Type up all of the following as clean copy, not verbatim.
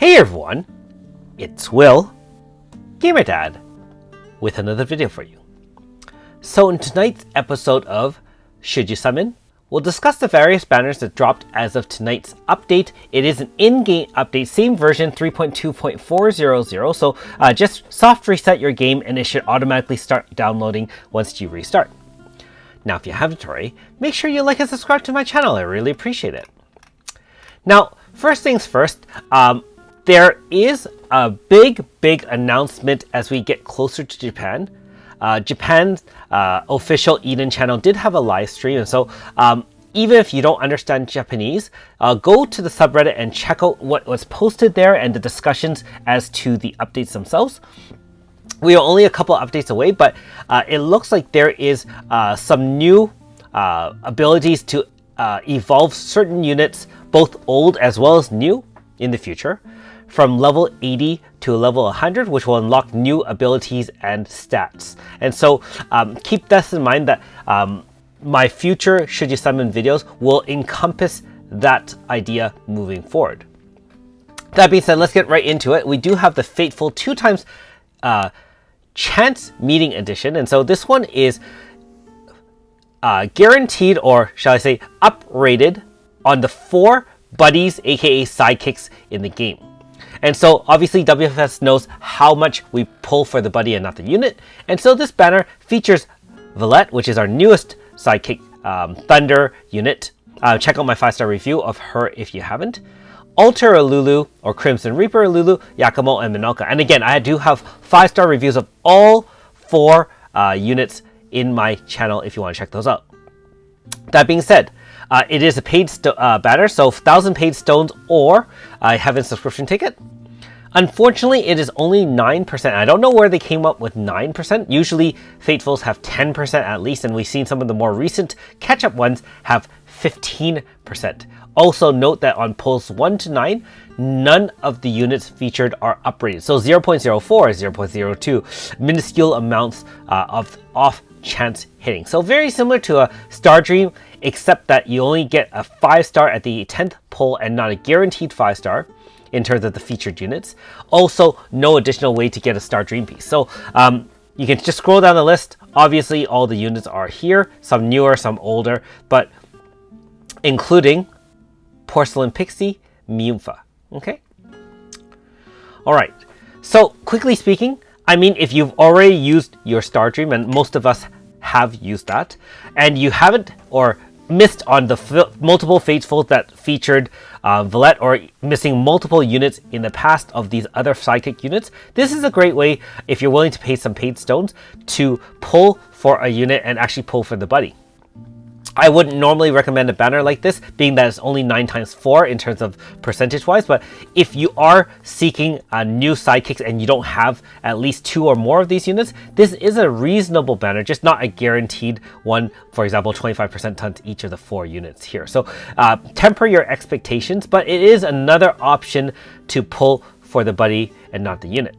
Hey everyone, it's Will, GamerDad, with another video for you. So in tonight's episode of Should You Summon, we'll discuss the various banners that dropped as of tonight's update. It is an in-game update, same version 3.2.400, so just soft reset your game and it should automatically start downloading once you restart. Now if you haven't already, make sure you like and subscribe to my channel, I really appreciate it. Now, first things first, there is a big announcement as we get closer to Japan. Japan's official Eden channel did have a live stream, and so even if you don't understand Japanese, go to the subreddit and check out what was posted there and the discussions as to the updates themselves. We are only a couple of updates away, but it looks like there is some new abilities to evolve certain units, both old as well as new, in the future, from level 80 to level 100, which will unlock new abilities and stats. And so keep this in mind that my future Should You Summon videos will encompass that idea moving forward. That being said, let's get right into it. We do have the Fateful 2x Chance Meeting Edition, and so this one is guaranteed, or shall I say uprated, on the 4 buddies, aka sidekicks, in the game. And so obviously WFS knows how much we pull for the buddy and not the unit, and so this banner features Valette, which is our newest sidekick Thunder unit. Check out my 5-star review of her if you haven't. Alter Lulu, or Crimson Reaper Lulu, Yakumo, and Minolka. And again, I do have 5-star reviews of all 4 units in my channel if you want to check those out. That being said, it is a paid banner, so 1,000 paid stones or a Heaven subscription ticket. Unfortunately, it is only 9%. I don't know where they came up with 9%. Usually, Fatefuls have 10% at least, and we've seen some of the more recent catch-up ones have 15%. Also note that on pulls 1 to 9, none of the units featured are uprated. So 0.04, 0.02, minuscule amounts of off-chance hitting. So very similar to a Star Dream, except that you only get a 5-star at the 10th pull and not a guaranteed 5-star in terms of the featured units. Also, no additional way to get a Star Dream piece. So you can just scroll down the list. Obviously, all the units are here, some newer, some older, but including Porcelain Pixie, Myunfa. Okay? Alright, so quickly speaking, I mean, if you've already used your Star Dream, and most of us have used that, and you haven't or missed on the multiple Fatefuls that featured Valette, or missing multiple units in the past of these other sidekick units, this is a great way, if you're willing to pay some paid stones, to pull for a unit and actually pull for the buddy. I wouldn't normally recommend a banner like this, being that it's only 9 times 4 in terms of percentage wise, but if you are seeking new sidekicks and you don't have at least 2 or more of these units, this is a reasonable banner, just not a guaranteed one. For example, 25% times each of the 4 units here. So temper your expectations, but it is another option to pull for the buddy and not the unit.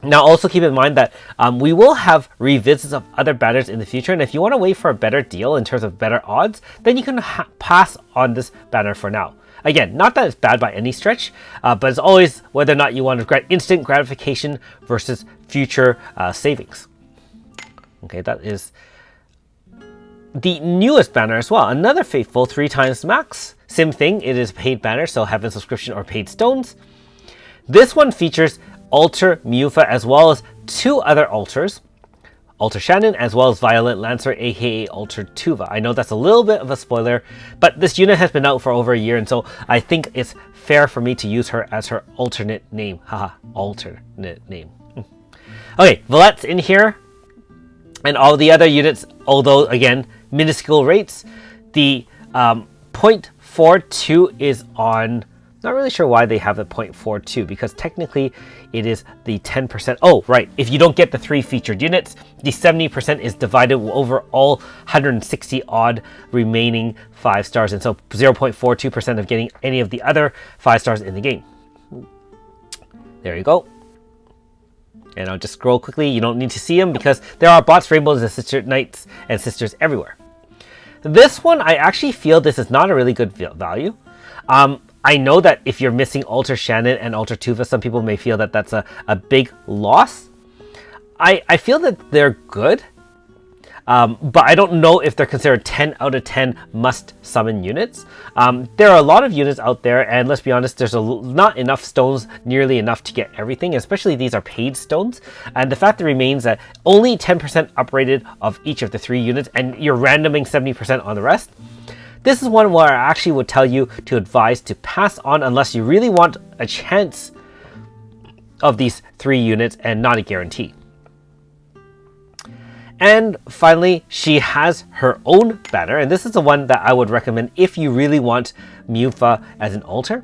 Now also keep in mind that we will have revisits of other banners in the future, and if you want to wait for a better deal in terms of better odds, then you can pass on this banner for now. Again, not that it's bad by any stretch, but it's always whether or not you want to get instant gratification versus future savings. Okay, that is the newest banner as well. Another Fateful 3 times max. Same thing, it is a paid banner, so Heaven subscription or paid stones. This one features Alter Myunfa as well as 2 other alters, Alter Shannon as well as Violet Lancer, aka Alter Tuva. I know that's a little bit of a spoiler, but this unit has been out for over a year, and so I think it's fair for me to use her as her alternate name. Haha, alternate name. Okay, Valette's in here, and all the other units, although again minuscule rates. The 0.42 is on. Not really sure why they have the 0.42, because technically it is the 10%. Oh, right. If you don't get the 3 featured units, the 70% is divided over all 160 odd remaining 5 stars. And so 0.42% of getting any of the other 5 stars in the game. There you go. And I'll just scroll quickly. You don't need to see them because there are bots, rainbows, and sister knights and sisters everywhere. This one, I actually feel this is not a really good value. I know that if you're missing Alter Shannon and Alter Tuva, some people may feel that that's a big loss. I feel that they're good, but I don't know if they're considered 10 out of 10 must summon units. There are a lot of units out there, and let's be honest, there's not enough stones, nearly enough to get everything, especially these are paid stones. And the fact remains that only 10% uprated of each of the 3 units, and you're randoming 70% on the rest. This is one where I actually would tell you to advise to pass on unless you really want a chance of these 3 units and not a guarantee. And finally, she has her own banner, and this is the one that I would recommend if you really want Myunfa as an altar.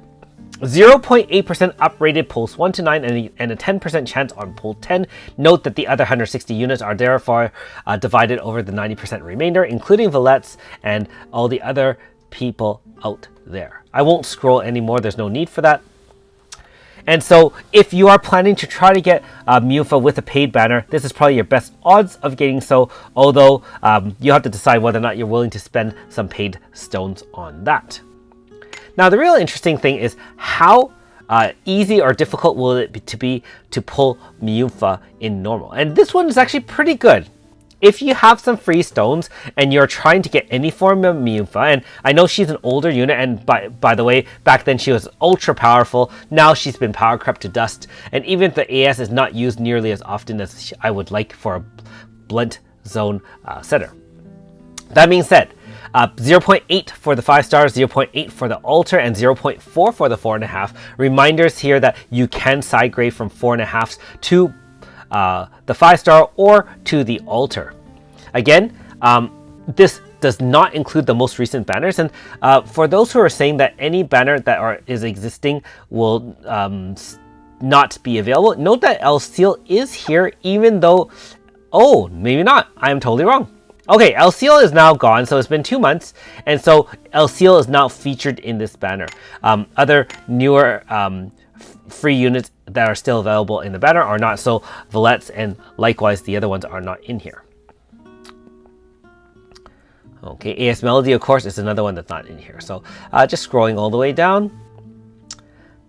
0.8% uprated pulls 1 to 9 and a 10% chance on pull 10. Note that the other 160 units are therefore divided over the 90% remainder, including Valettes and all the other people out there. I won't scroll anymore, there's no need for that. And so if you are planning to try to get Myunfa with a paid banner, this is probably your best odds of getting so, although you have to decide whether or not you're willing to spend some paid stones on that. Now, the real interesting thing is how easy or difficult will it be to pull Myunfa in normal. And this one is actually pretty good. If you have some free stones and you're trying to get any form of Myunfa, and I know she's an older unit, and by the way, back then she was ultra powerful, now she's been power crept to dust, and even if the AS is not used nearly as often as I would like for a blunt zone setter. That being said, 0.8 for the 5 stars, 0.8 for the altar, and 0.4 for the 4.5. Reminders here that you can side grade from 4.5s to the 5-star or to the altar. Again, this does not include the most recent banners, and for those who are saying that any banner that is existing will not be available, note that El Seal is here, even though, oh, maybe not, I am totally wrong. Okay, El Seal is now gone, so it's been 2 months, and so El Seal is now featured in this banner. Other newer free units that are still available in the banner are not, so Valettes and likewise the other ones are not in here. Okay, AS Melody, of course, is another one that's not in here. So just scrolling all the way down.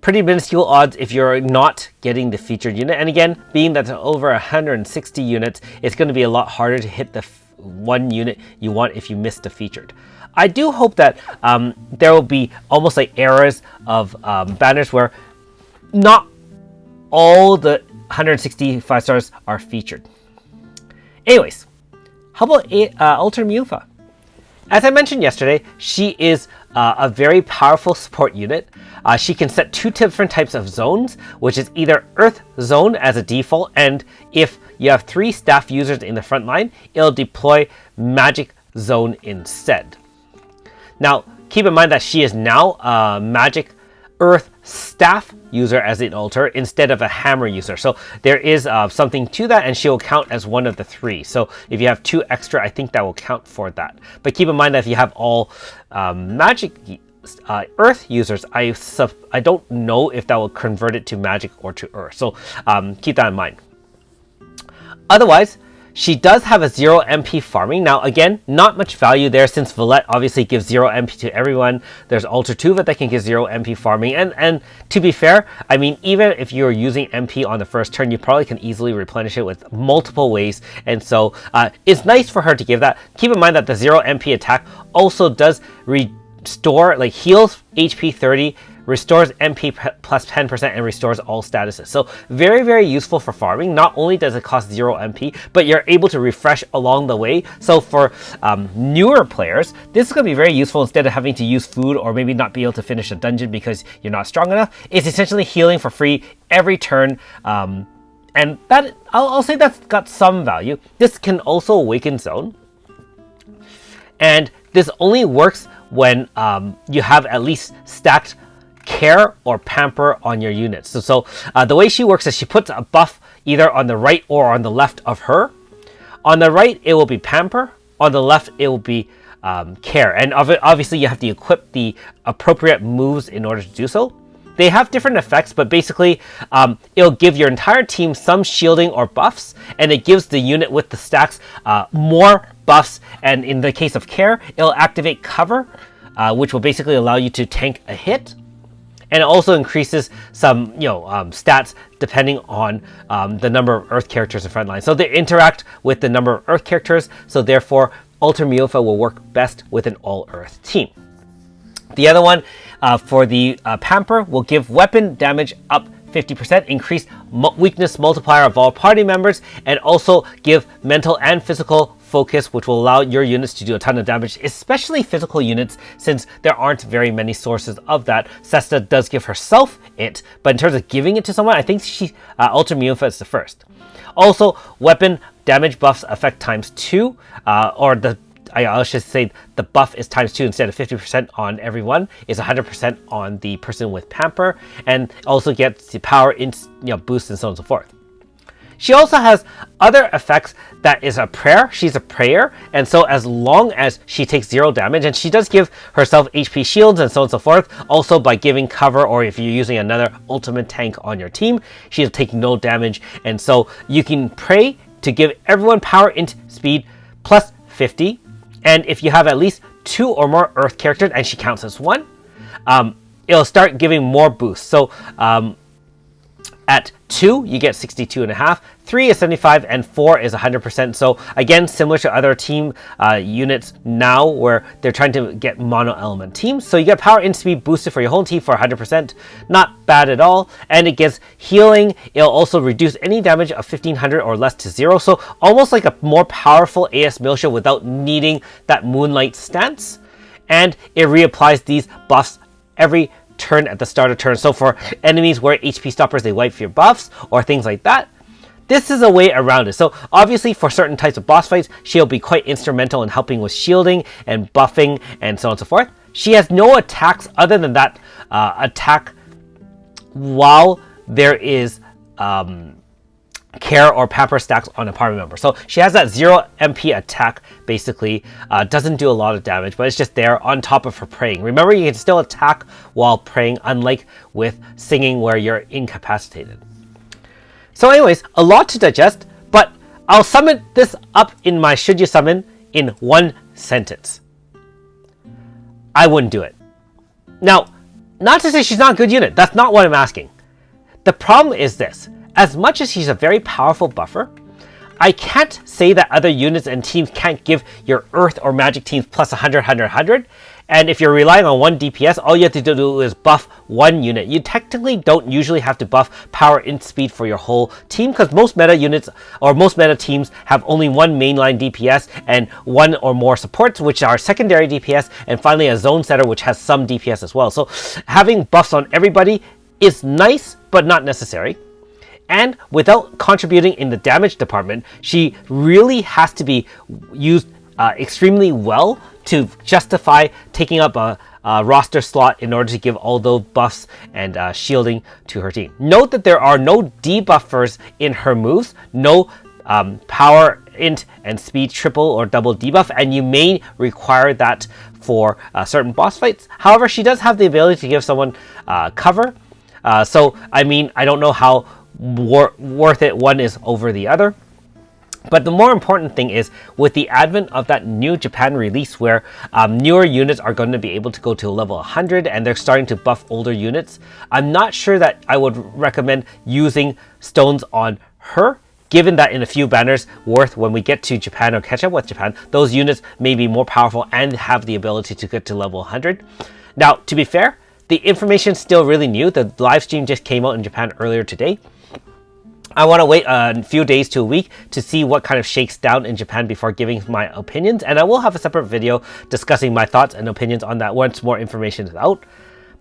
Pretty minuscule odds if you're not getting the featured unit. And again, being that over 160 units, it's going to be a lot harder to hit the one unit you want if you missed the featured. I do hope that there will be almost like eras of banners where not all the 165 stars are featured. Anyways, how about Alter Myunfa? As I mentioned yesterday, she is a very powerful support unit. She can set 2 different types of zones, which is either Earth Zone as a default, and if you have 3 staff users in the front line, it'll deploy Magic Zone instead. Now, keep in mind that she is now a Magic Earth staff user as an altar instead of a hammer user, so there is something to that, and she'll count as one of the 3. So if you have 2 extra, I think that will count for that. But keep in mind that if you have all Magic Earth users, I don't know if that will convert it to Magic or to Earth, so keep that in mind. Otherwise, she does have a 0 MP farming. Now again, not much value there since Valette obviously gives 0 MP to everyone. There's Alter Tuva that can give 0 MP farming, and to be fair, I mean, even if you're using MP on the first turn, you probably can easily replenish it with multiple ways, and so it's nice for her to give that. Keep in mind that the 0 MP attack also does restore, like heals HP 30, restores MP plus 10%, and restores all statuses. So very, very useful for farming. Not only does it cost 0 MP, but you're able to refresh along the way. So for newer players, this is going to be very useful instead of having to use food or maybe not be able to finish a dungeon because you're not strong enough. It's essentially healing for free every turn. And that I'll say that's got some value. This can also awaken zone. And this only works when you have at least stacked care or pamper on your units. So the way she works is she puts a buff either on the right or on the left of her. On the right, it will be pamper. On the left, it will be care. And obviously, you have to equip the appropriate moves in order to do so. They have different effects, but basically, it'll give your entire team some shielding or buffs, and it gives the unit with the stacks more buffs. And in the case of care, it'll activate cover, which will basically allow you to tank a hit. And it also increases some, stats depending on the number of Earth characters in front line. So they interact with the number of Earth characters, so therefore Ultra Myunfa will work best with an all-Earth team. The other one for the Pamper will give weapon damage up 50%, increase weakness multiplier of all party members, and also give mental and physical focus, which will allow your units to do a ton of damage, especially physical units, since there aren't very many sources of that. Sesta does give herself it, but in terms of giving it to someone, I think Ultra Myunfa is the first. Also, weapon damage buffs affect ×2, I should say the buff is ×2 instead of 50% on everyone. It's 100% on the person with Pamper, and also gets the power boost and so on and so forth. She also has other effects that is a prayer. She's a prayer, and so as long as she takes 0 damage, and she does give herself HP shields and so on and so forth, also by giving cover, or if you're using another ultimate tank on your team, she'll take no damage. And so you can pray to give everyone power int speed plus 50, and if you have at least 2 or more Earth characters, and she counts as 1, it'll start giving more boosts. So at 2, you get 62.5, 3 is 75, and 4 is 100%. So again, similar to other team units now, where they're trying to get mono element teams. So you get power and speed boosted for your whole team for 100%. Not bad at all. And it gives healing. It'll also reduce any damage of 1500 or less to 0. So almost like a more powerful AS Miltia without needing that Moonlight stance. And it reapplies these buffs every turn at the start of turn. So for enemies where HP stoppers, they wipe your buffs or things like that. This is a way around it. So obviously for certain types of boss fights, she'll be quite instrumental in helping with shielding and buffing and so on and so forth. She has no attacks other than that attack while there is care or pamper stacks on a party member. So she has that 0 MP attack, basically. Doesn't do a lot of damage, but it's just there on top of her praying. Remember, you can still attack while praying, unlike with singing where you're incapacitated. So anyways, a lot to digest, but I'll sum this up in my should you summon in one sentence. I wouldn't do it. Now, not to say she's not a good unit. That's not what I'm asking. The problem is this. As much as she's a very powerful buffer, I can't say that other units and teams can't give your Earth or Magic teams plus 100, 100, 100. And if you're relying on one DPS, all you have to do is buff one unit. You technically don't usually have to buff power and speed for your whole team, because most meta units or most meta teams have only one mainline DPS and one or more supports, which are secondary DPS, and finally a zone setter, which has some DPS as well. So having buffs on everybody is nice, but not necessary. And without contributing in the damage department, she really has to be used extremely well to justify taking up a roster slot in order to give all those buffs and shielding to her team. Note that there are no debuffers in her moves, no power, int, and speed triple or double debuff, and you may require that for certain boss fights. However, she does have the ability to give someone cover. So, I mean, I don't know how worth it one is over the other. But the more important thing is, with the advent of that new Japan release where newer units are going to be able to go to level 100 and they're starting to buff older units, I'm not sure that I would recommend using stones on her, given that in a few banners worth, when we get to Japan or catch up with Japan, those units may be more powerful and have the ability to get to level 100. Now, to be fair, the information is still really new. The live stream just came out in Japan earlier today. I want to wait a few days to a week to see what kind of shakes down in Japan before giving my opinions, and I will have a separate video discussing my thoughts and opinions on that once more information is out.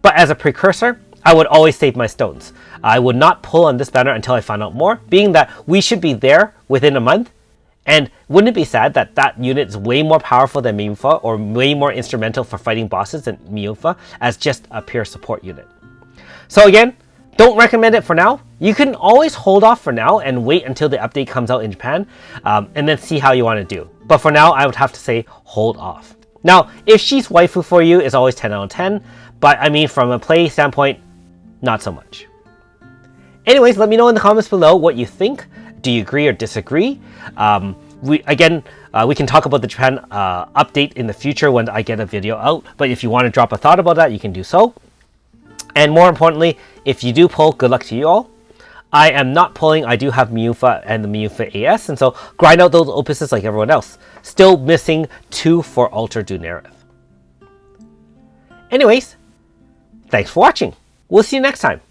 But as a precursor, I would always save my stones. I would not pull on this banner until I find out more, being that we should be there within a month. And wouldn't it be sad that that unit is way more powerful than Myunfa, or way more instrumental for fighting bosses than Myunfa, as just a pure support unit? So again, don't recommend it for now. You can always hold off for now and wait until the update comes out in Japan, and then see how you want to do. But for now, I would have to say hold off. Now, if she's waifu for you, it's always 10 out of 10. But I mean, from a play standpoint, not so much. Anyways, let me know in the comments below what you think. Do you agree or disagree? We can talk about the Japan update in the future when I get a video out. But if you want to drop a thought about that, you can do so. And more importantly, if you do pull, good luck to you all. I am not pulling. I do have Myunfa and the Myunfa AS, and so grind out those opuses like everyone else. Still missing 2 for Alter Du Nerith. Anyways, thanks for watching. We'll see you next time.